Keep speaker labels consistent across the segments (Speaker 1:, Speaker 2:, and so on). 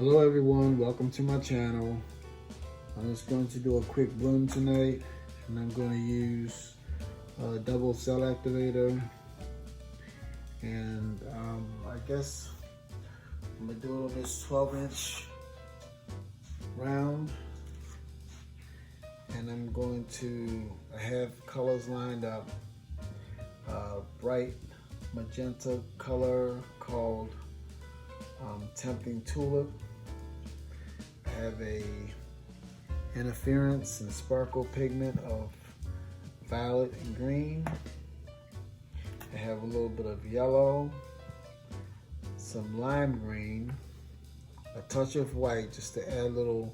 Speaker 1: Hello everyone, welcome to my channel. I'm just going to do a quick bloom tonight, and I'm going to use a double cell activator, and I guess I'm going to do it on this 12-inch round, and I'm going to have colors lined up. Bright magenta color called Tempting Tulip. I have a interference and sparkle pigment of violet and green. I have a little bit of yellow, some lime green, a touch of white just to add a little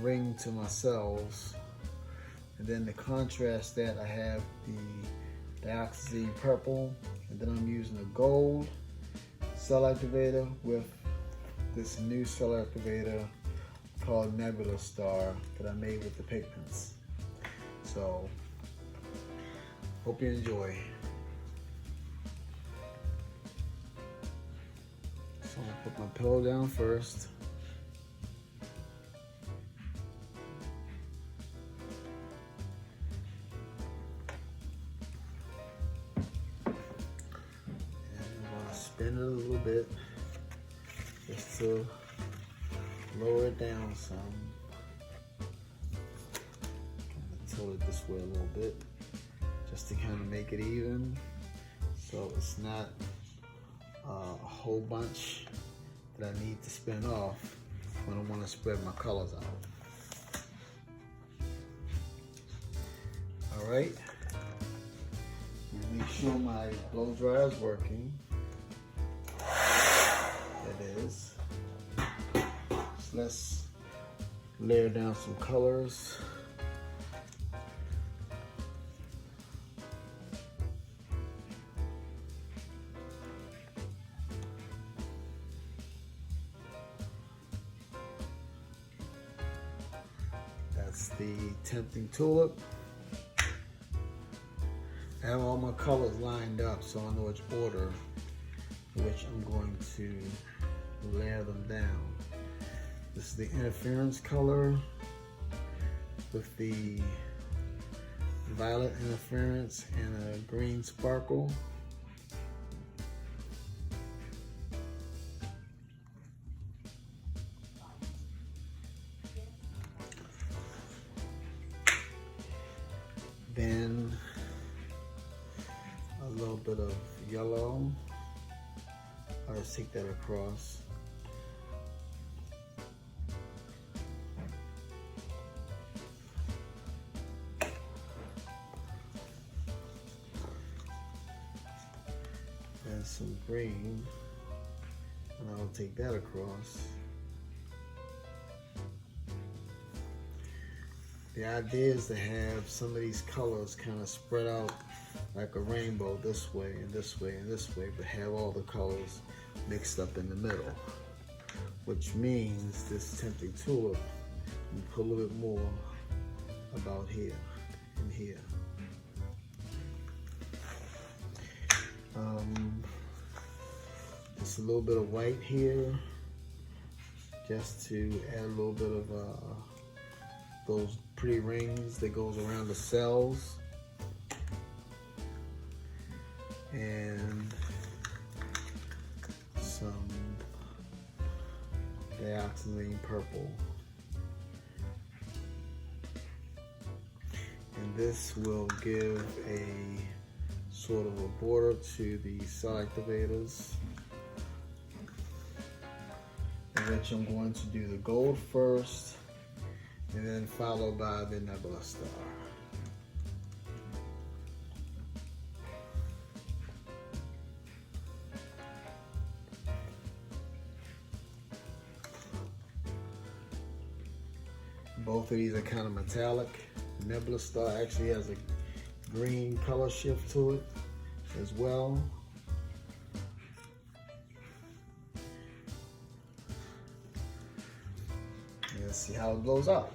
Speaker 1: ring to my cells, and then to contrast that I have the dioxazine purple, and then I'm using a gold cell activator with this new cell activator called Nebula Star that I made with the pigments. So, hope you enjoy. So I'm gonna put my pillow down first. Spin it a little bit just to lower it down some. Tilt it this way a little bit just to kind of make it even, so it's not a whole bunch that I need to spin off when I want to spread my colors out. All right, make sure my blow dryer is working. It is. So let's layer down some colors. That's the Tempting Tulip. I have all my colors lined up so I know which order in which I'm going to layer them down. This is the interference color with the violet interference and a green sparkle. Then a little bit of yellow. I'll just take that across. And some green, and I'll take that across. The idea is to have some of these colors kind of spread out like a rainbow, this way and this way and this way, but have all the colors mixed up in the middle, which means this Tempting Tulip, you put a little bit more about here and here. Just a little bit of white here, just to add a little bit of those pretty rings that goes around the cells. And some dioxazine purple. And this will give a sort of a border to the cell activators, in which I'm going to do the gold first, and then followed by the Nebula Star. Both of these are kind of metallic. Nebula Star actually has a green color shift to it as well. Let's see how it blows up.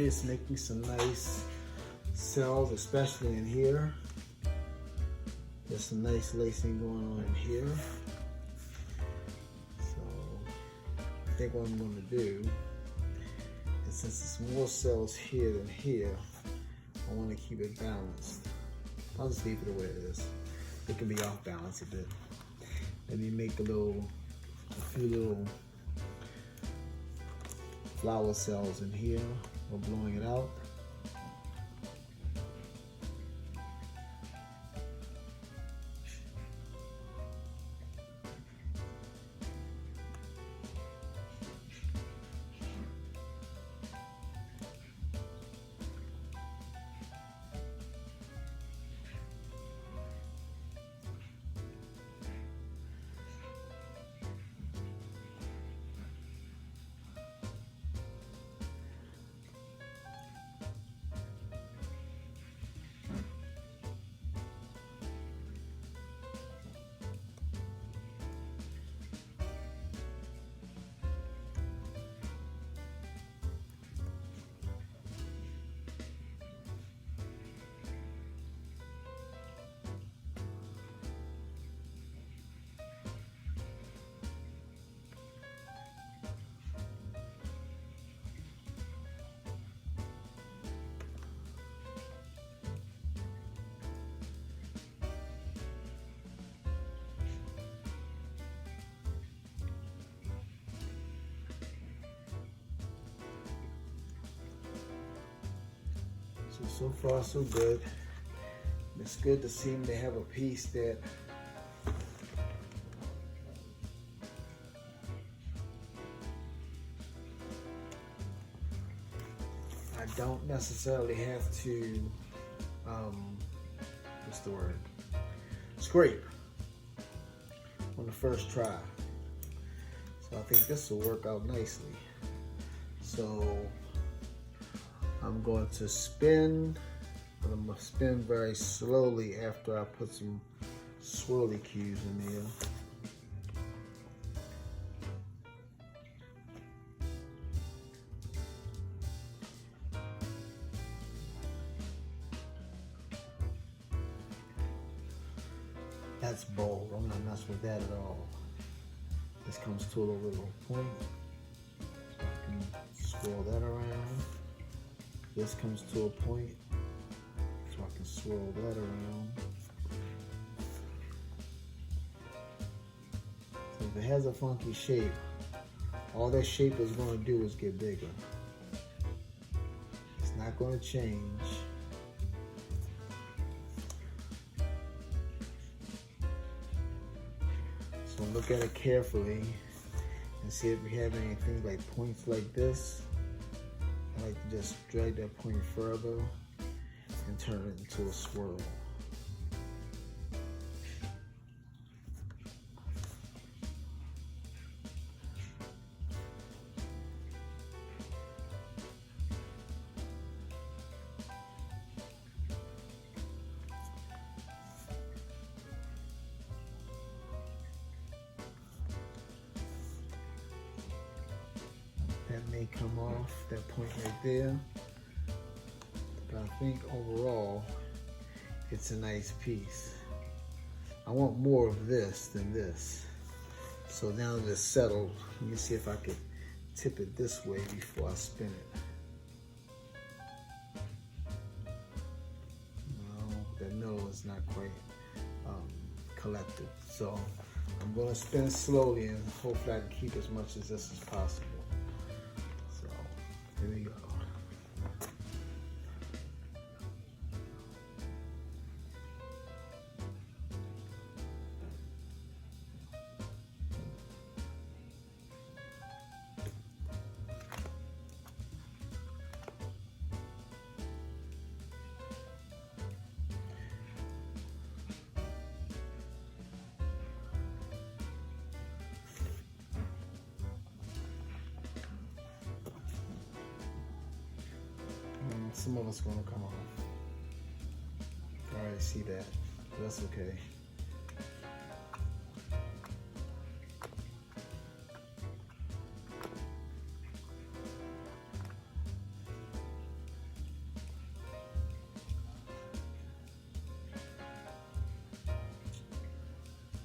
Speaker 1: it's making some nice cells, especially in here. There's some nice lacing going on in here. So I think what I'm going to do is, since there's more cells here than here, I want to keep it balanced. I'll just leave it the way it is. It can be off balance a bit. Let me make a few little flower cells in here. We're blowing it out. So far so good. It's good to see them. They have a piece that I don't necessarily have to, what's the word? Scrape on the first try. So I think this will work out nicely. So I'm going to spin, but I'm going to spin very slowly after I put some swirly cues in there. That's bold. I'm not messing with that at all. This comes to a little point. So I can swirl that around. This comes to a point, so I can swirl that around. So if it has a funky shape, all that shape is going to do is get bigger. It's not going to change. So look at it carefully and see if we have anything like points like this. I like to just drag that point further and turn it into a swirl. That may come off, that point right there. But I think overall, it's a nice piece. I want more of this than this. So now that it's settled, let me see if I could tip it this way before I spin it. No, that middle is not quite collected. So I'm going to spin slowly and hopefully I can keep as much of this as possible. Here we go. Some of it's going to come off. I already see that. That's okay.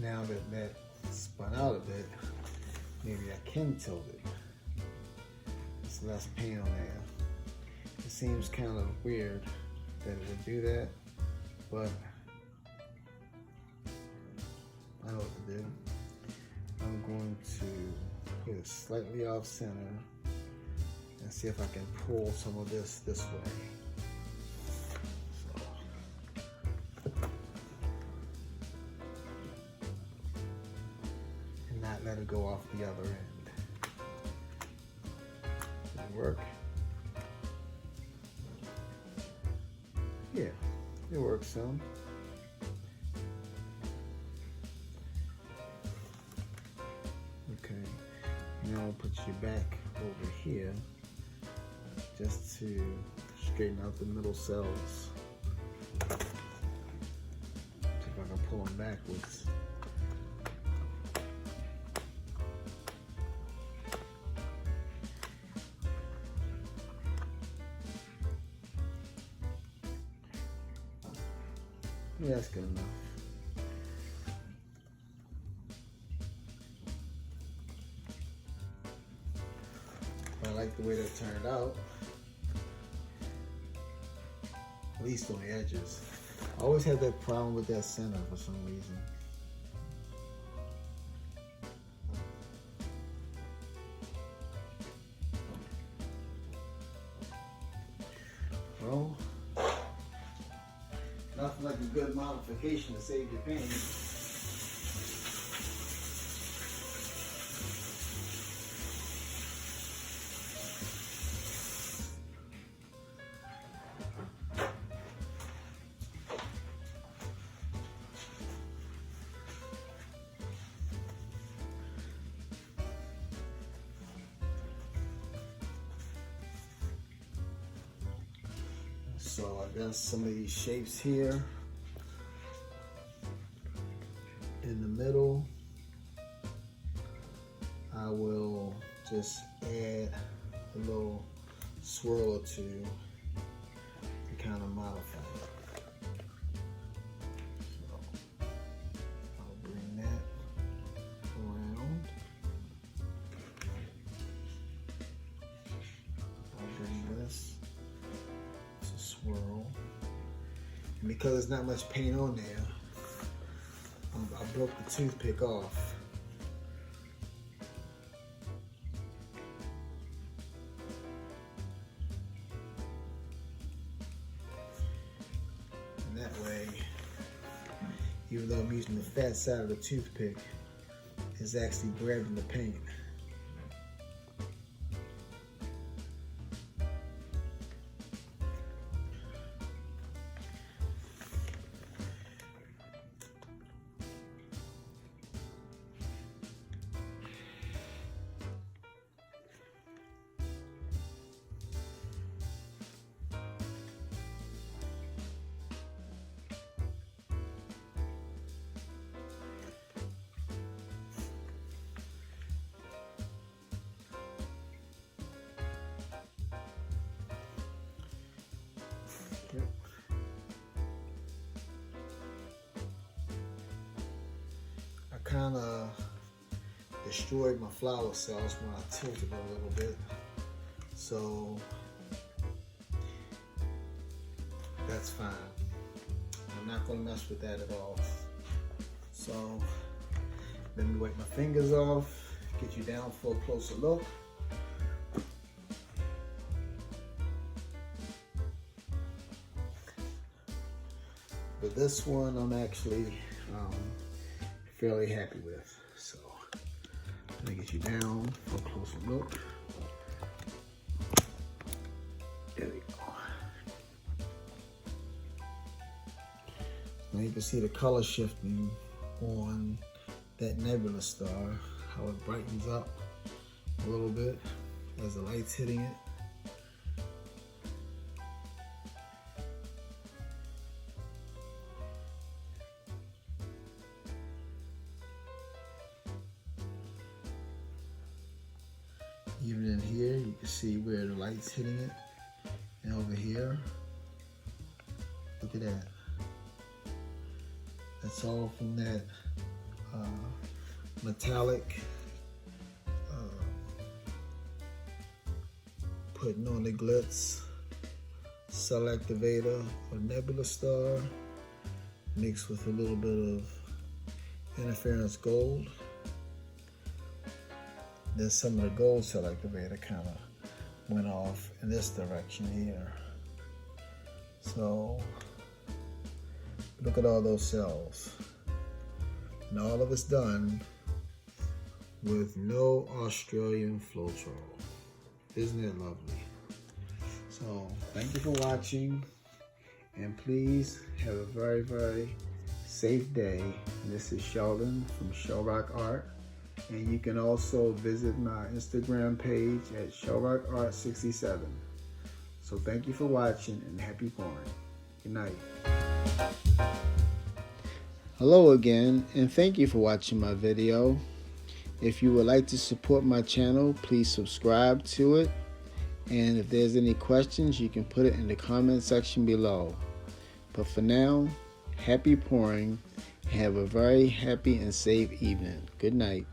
Speaker 1: Now that that spun out a bit, maybe I can tilt it. It's less paint on there. It seems kind of weird that it would do that, but I know what to do. I'm going to put it slightly off center and see if I can pull some of this way. And not let it go off the other end. Did it work? Yeah, it works some. Okay, now I'll put you back over here just to straighten out the middle cells. See if I can pull them backwards. Yeah, that's good enough. I like the way that turned out. At least on the edges. I always had that problem with that center for some reason. Well, nothing like a good modification to save your paint. So I got some of these shapes here in the middle. I will just add a little swirl or two to kind of modify it. So I'll bring that around. I'll bring this. Swirl. And because there's not much paint on there, I broke the toothpick off. And that way, even though I'm using the fat side of the toothpick, it's actually grabbing the paint. I kind of destroyed my flower cells when I tilted a little bit, so that's fine. I'm not going to mess with that at all. So let me wipe my fingers off, get you down for a closer look. But this one I'm actually fairly happy with. So let me get you down for a closer look. There we go. Now you can see the color shifting on that nebula star, how it brightens up a little bit as the light's hitting it. Even in here, you can see where the light's hitting it. And over here, look at that. That's all from that metallic, putting on the glitz cell activator or nebula star, mixed with a little bit of interference gold. Then some of the gold cell activator kind of went off in this direction here. So look at all those cells. And all of it's done with no Australian Floetrol. Isn't it lovely? So thank you for watching, and please have a very, very safe day. This is Sheldon from Shellrock Art, and you can also visit my Instagram page at ShellrockArt67. So thank you for watching, and happy pouring. Good night. Hello again, and thank you for watching my video. If you would like to support my channel, please subscribe to it. And if there's any questions, you can put it in the comment section below. But for now, happy pouring. Have a very happy and safe evening. Good night.